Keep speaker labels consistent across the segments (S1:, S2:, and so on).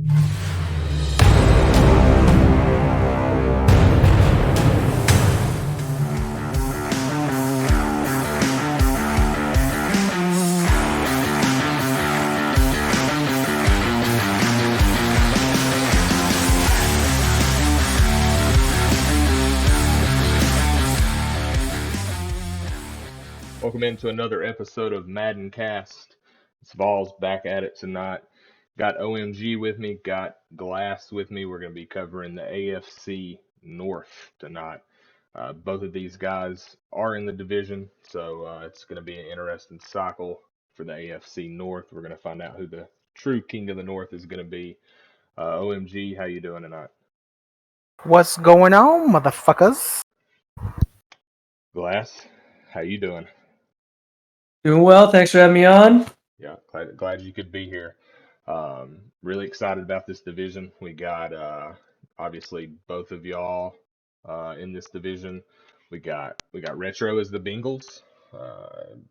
S1: Welcome into another episode of MaddenCast. It's Vols back at it tonight. Got OMG with me, got Glass with me. We're going to be covering the AFC North tonight. Both of these guys are in the division, so it's going to be an interesting cycle for the AFC North. We're going to find out who the true king of the North is going to be. OMG, how you doing tonight?
S2: What's going on, motherfuckers?
S1: Glass, how you doing?
S3: Doing well. Thanks for having me on.
S1: Yeah, glad you could be here. Really excited about this division. We got obviously both of y'all in this division. We got Retro as the Bengals.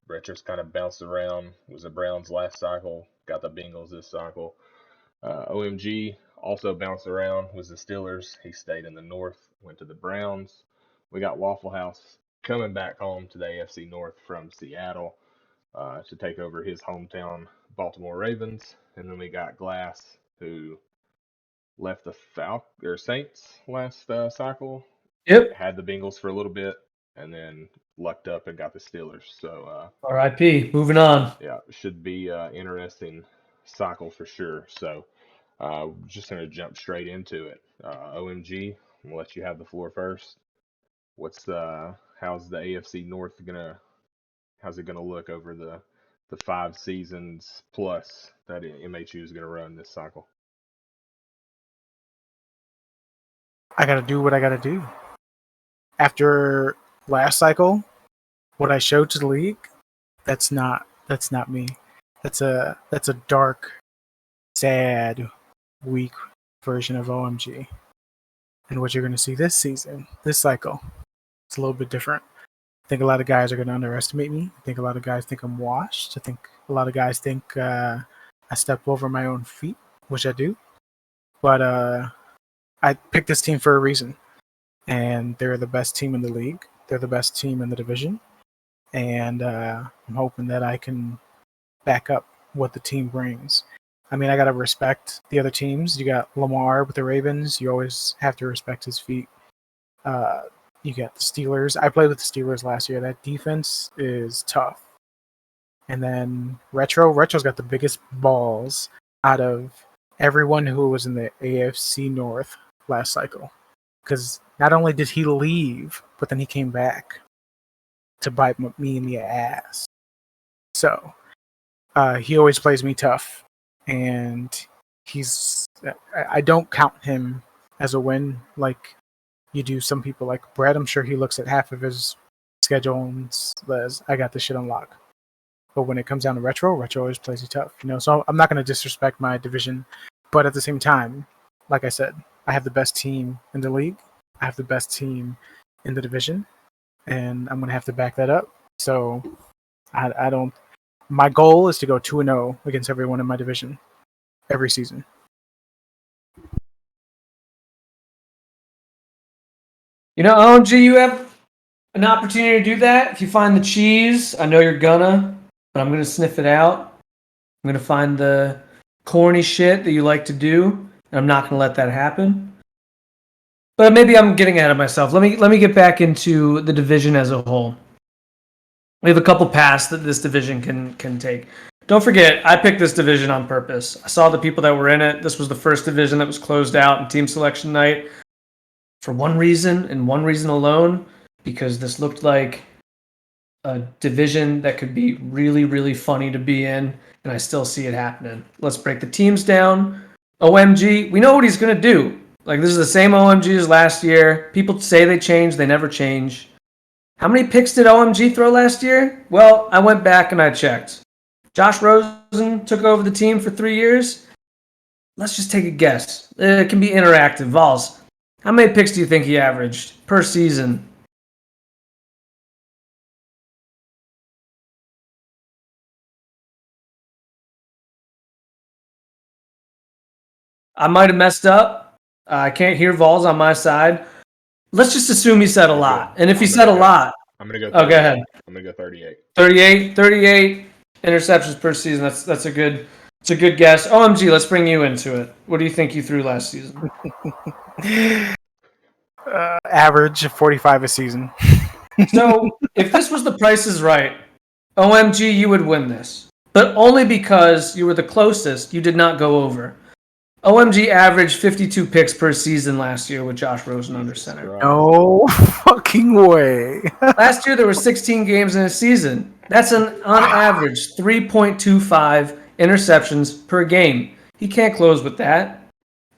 S1: Retro's kind of bounced around. Was the Browns last cycle. Got the Bengals this cycle. OMG also bounced around. Was the Steelers. He stayed in the North. Went to the Browns. We got Waffle House coming back home to the AFC North from Seattle. To take over his hometown Baltimore Ravens, and then we got Glass, who left the Saints last cycle.
S3: Yep.
S1: Had the Bengals for a little bit, and then lucked up and got the Steelers. So
S3: R.I.P. Moving on.
S1: yeah, should be interesting cycle for sure. So just gonna jump straight into it. OMG, I'm gonna let you have the floor first. How's the AFC North how's it going to look over the 5 seasons plus that MHU is going to run this cycle?
S2: I gotta do what I gotta do. After last cycle, what I showed to the league, that's not me. That's a dark, sad, weak version of OMG. And what you're gonna see this season, this cycle, it's a little bit different. I think a lot of guys are going to underestimate me. I think a lot of guys think I'm washed. I think a lot of guys think I step over my own feet, which I do. But I picked this team for a reason. And they're the best team in the league. They're the best team in the division. And I'm hoping that I can back up what the team brings. I mean, I got to respect the other teams. You got Lamar with the Ravens. You always have to respect his feet. You got the Steelers. I played with the Steelers last year. That defense is tough. And then Retro's got the biggest balls out of everyone who was in the AFC North last cycle. Because not only did he leave, but then he came back to bite me in the ass. So he always plays me tough. And I don't count him as a win like you do some people like Brett. I'm sure he looks at half of his schedule and says, I got this shit on lock. But when it comes down to Retro always plays you tough. So I'm not going to disrespect my division. But at the same time, like I said, I have the best team in the league. I have the best team in the division. And I'm going to have to back that up. So I don't. My goal is to go 2-0 against everyone in my division every season.
S3: OMG, you have an opportunity to do that. If you find the cheese, I know you're gonna, but I'm gonna sniff it out. I'm gonna find the corny shit that you like to do, and I'm not gonna let that happen. But maybe I'm getting ahead of myself. Let me get back into the division as a whole. We have a couple paths that this division can take. Don't forget, I picked this division on purpose. I saw the people that were in it. This was the first division that was closed out in team selection night. For one reason and one reason alone, because this looked like a division that could be really, really funny to be in, and I still see it happening. Let's break the teams down. OMG, we know what he's going to do. Like, this is the same OMG as last year. People say they change, they never change. How many picks did OMG throw last year? Well, I went back and I checked. Josh Rosen took over the team for 3 years. Let's just take a guess. It can be interactive. Vols, how many picks do you think he averaged per season? I might have messed up. I can't hear Vols on my side. Let's just assume he said a lot. And if he said a lot,
S1: I'm gonna go.
S3: Oh, go ahead.
S1: I'm gonna go 38.
S3: 38 interceptions per season. That's a good guess. OMG, let's bring you into it. What do you think you threw last season?
S2: Average of 45 a season.
S3: So if this was The Price is Right, OMG, you would win this. But only because you were the closest, you did not go over. OMG averaged 52 picks per season last year with Josh Rosen under center.
S2: No fucking way.
S3: Last year there were 16 games in a season. That's on average 3.25 interceptions per game. He can't close with that,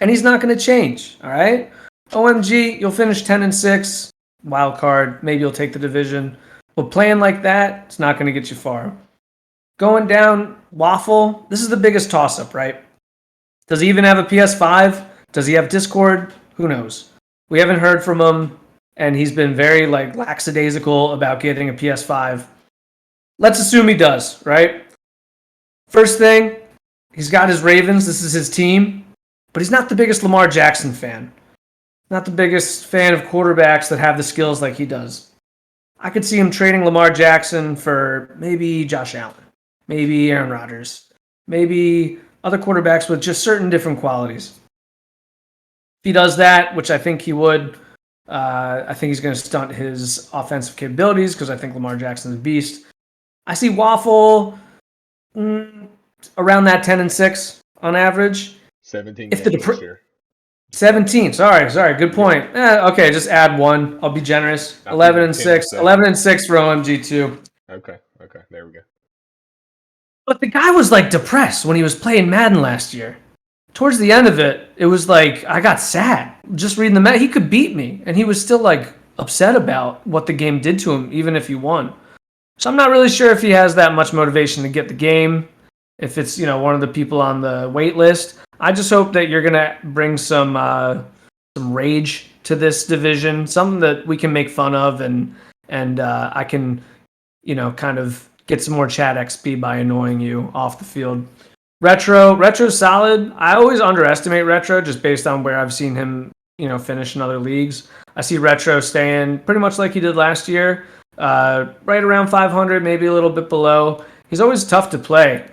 S3: and he's not going to change. All right, OMG, you'll finish 10-6, wild card. Maybe you'll take the division, but playing like that, it's not going to get you far. Going down, Waffle. This is the biggest toss-up, right? Does he even have a PS5? Does he have Discord? Who knows? We haven't heard from him, and he's been very lackadaisical about getting a PS5. Let's assume he does, right? First thing, he's got his Ravens. This is his team, but he's not the biggest Lamar Jackson fan. Not the biggest fan of quarterbacks that have the skills like he does. I could see him trading Lamar Jackson for maybe Josh Allen, maybe Aaron Rodgers, maybe other quarterbacks with just certain different qualities. If he does that, which I think he would, I think he's going to stunt his offensive capabilities because I think Lamar Jackson's a beast. I see Waffle around that 10-6 on average.
S1: 17
S3: If
S1: games this year.
S3: 17. Sorry. Good point. Okay, just add one. I'll be generous. 11-6. 11-6 for OMG too.
S1: Okay. There we go.
S3: But the guy was depressed when he was playing Madden last year. Towards the end of it, it was I got sad just reading the Madden. He could beat me, and he was still upset about what the game did to him, even if he won. So I'm not really sure if he has that much motivation to get the game. If it's one of the people on the wait list, I just hope that you're gonna bring some rage to this division, something that we can make fun of, and I can kind of get some more chat XP by annoying you off the field. Retro's solid. I always underestimate Retro just based on where I've seen him, finish in other leagues. I see Retro staying pretty much like he did last year, right around 500, maybe a little bit below. He's always tough to play.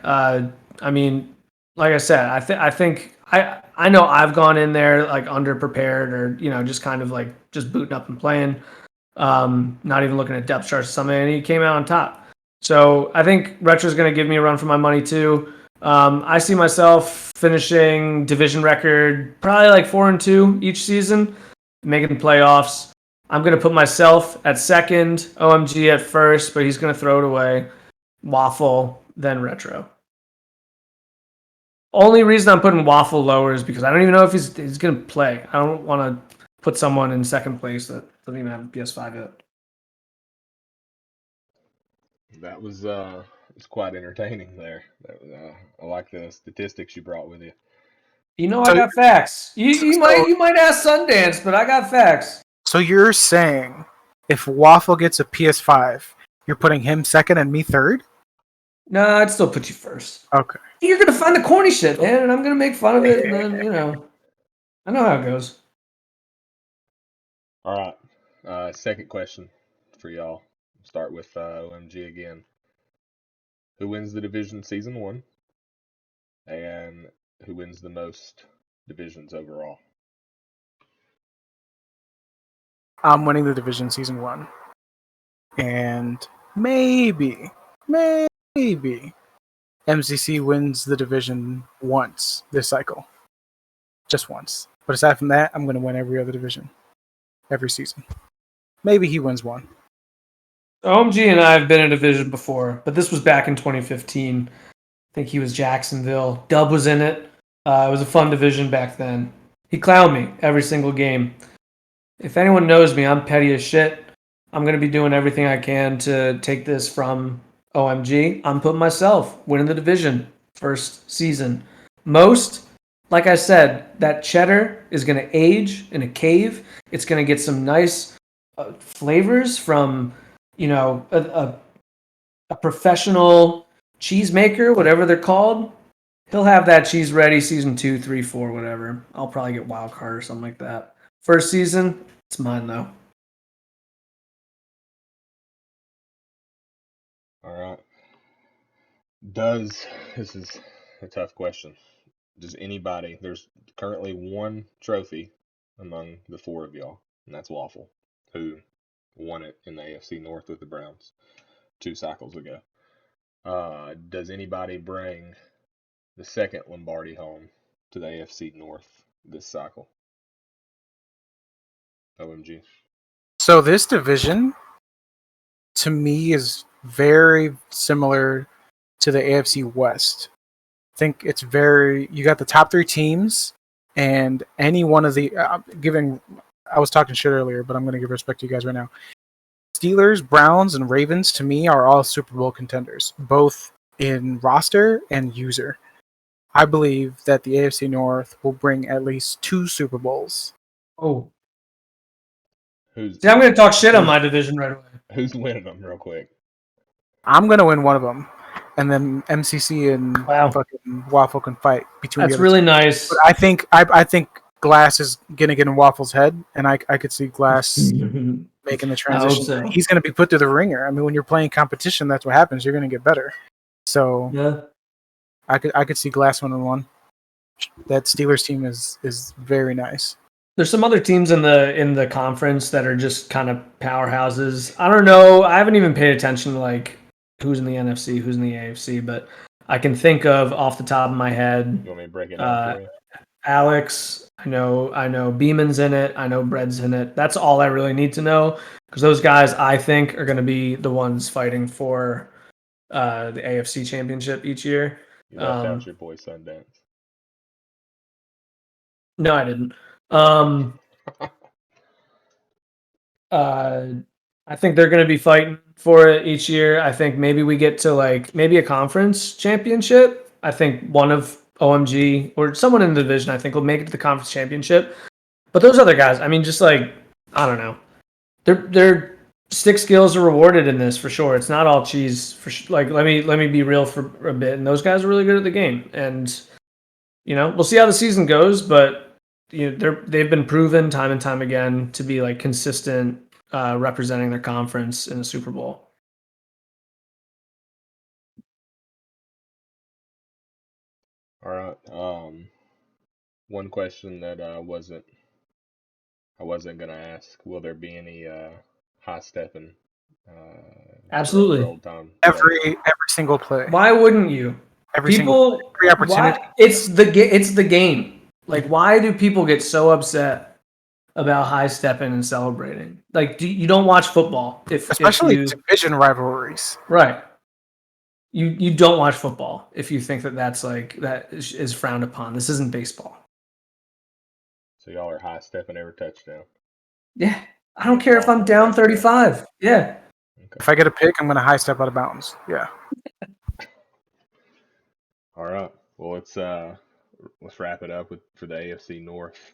S3: Like I said, I know I've gone in there underprepared or just kind of just booting up and playing, not even looking at depth charts or something, and he came out on top. So I think Retro's going to give me a run for my money too. I see myself finishing division record probably 4-2 each season, making playoffs. I'm going to put myself at second, OMG at first, but he's going to throw it away. Waffle, then Retro. Only reason I'm putting Waffle lower is because I don't even know if he's going to play. I don't want to put someone in second place that doesn't even have a PS5 yet.
S1: That was quite entertaining there. I like the statistics you brought with you.
S3: I got facts. You might ask Sundance, but I got facts.
S2: So you're saying if Waffle gets a PS5, you're putting him second and me third?
S3: No, I'd still put you first.
S2: Okay.
S3: You're gonna find the corny shit, man, and I'm gonna make fun of it, and then I know how it goes.
S1: All right. Second question for y'all. Start with OMG again. Who wins the division season 1? And who wins the most divisions overall?
S2: I'm winning the division season 1. And maybe MCC wins the division once this cycle. Just once. But aside from that, I'm going to win every other division. Every season. Maybe he wins one.
S3: OMG and I have been in a division before, but this was back in 2015. I think he was Jacksonville. Dub was in it. It was a fun division back then. He clowned me every single game. If anyone knows me, I'm petty as shit. I'm going to be doing everything I can to take this from OMG. I'm putting myself winning the division first season. Most, like I said, that cheddar is going to age in a cave. It's going to get some nice flavors from, a professional cheesemaker, whatever they're called. He'll have that cheese ready season 2, 3, 4, whatever. I'll probably get wild card or something like that. First season, it's mine though.
S1: All right. This is a tough question. Does anybody, there's currently one trophy among the four of y'all, and that's Waffle, who won it in the AFC North with the Browns 2 cycles ago. Does anybody bring the second Lombardi home to the AFC North this cycle? OMG.
S2: So this division, to me, is very similar to the AFC West. I think it's you got the top 3 teams, and any one of the I was talking shit earlier, but I'm going to give respect to you guys right now. Steelers, Browns, and Ravens, to me, are all Super Bowl contenders, both in roster and user. I believe that the AFC North will bring at least 2 Super Bowls.
S3: Oh. I'm going to talk shit on my division right away.
S1: Who's winning them real quick?
S2: I'm going to win one of them. And then MCC and fucking Waffle can fight between.
S3: That's really nice.
S2: But I think Glass is gonna get in Waffle's head, and I could see Glass making the transition. So. He's gonna be put through the ringer. I mean, when you're playing competition, that's what happens. You're gonna get better. So
S3: yeah,
S2: I could see Glass winning one. That Steelers team is very nice.
S3: There's some other teams in the conference that are just kind of powerhouses. I don't know. I haven't even paid attention to like who's in the NFC, who's in the AFC, but I can think of off the top of my head.
S1: You want me to break it down for you?
S3: Alex, I know Beeman's in it. I know Bread's in it. That's all I really need to know because those guys I think are going to be the ones fighting for the AFC Championship each year.
S1: You left out your boy Sundance.
S3: No, I didn't. I think they're going to be fighting for it each year. I think maybe we get to maybe a conference championship. I think one of OMG or someone in the division, I think, will make it to the conference championship. But those other guys, I mean, just I don't know. Their stick skills are rewarded in this for sure. It's not all cheese. Let me be real for a bit. And those guys are really good at the game. And we'll see how the season goes. But they've been proven time and time again to be consistent. Representing their conference in the Super Bowl.
S1: All right. One question that I wasn't gonna ask: will there be any high stepping?
S3: Absolutely.
S1: Old time
S2: every single play.
S3: Why wouldn't you?
S2: Every opportunity.
S3: It's the game. Why do people get so upset about high stepping and celebrating? You don't watch football,
S2: especially division rivalries,
S3: right? You don't watch football if you think that is frowned upon. This isn't baseball.
S1: So y'all are high stepping every touchdown.
S3: Yeah, I don't care if I'm down 35. Yeah.
S2: Okay. If I get a pick, I'm gonna high step out of bounds. Yeah.
S1: All right. Well, let's wrap it up for the AFC North.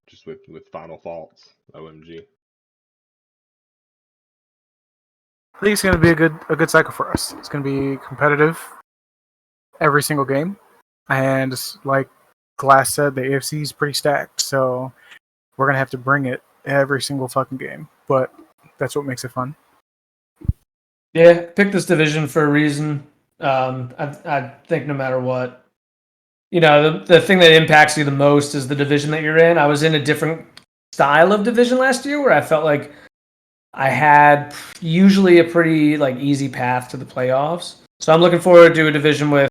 S1: Just with final thoughts. OMG.
S2: I think it's going to be a good cycle for us. It's going to be competitive every single game, and like Glass said, the AFC is pretty stacked. So we're going to have to bring it every single fucking game. But that's what makes it fun.
S3: Yeah, pick this division for a reason. I think no matter what. The thing that impacts you the most is the division that you're in. I was in a different style of division last year where I felt like I had usually a pretty easy path to the playoffs. So I'm looking forward to a division with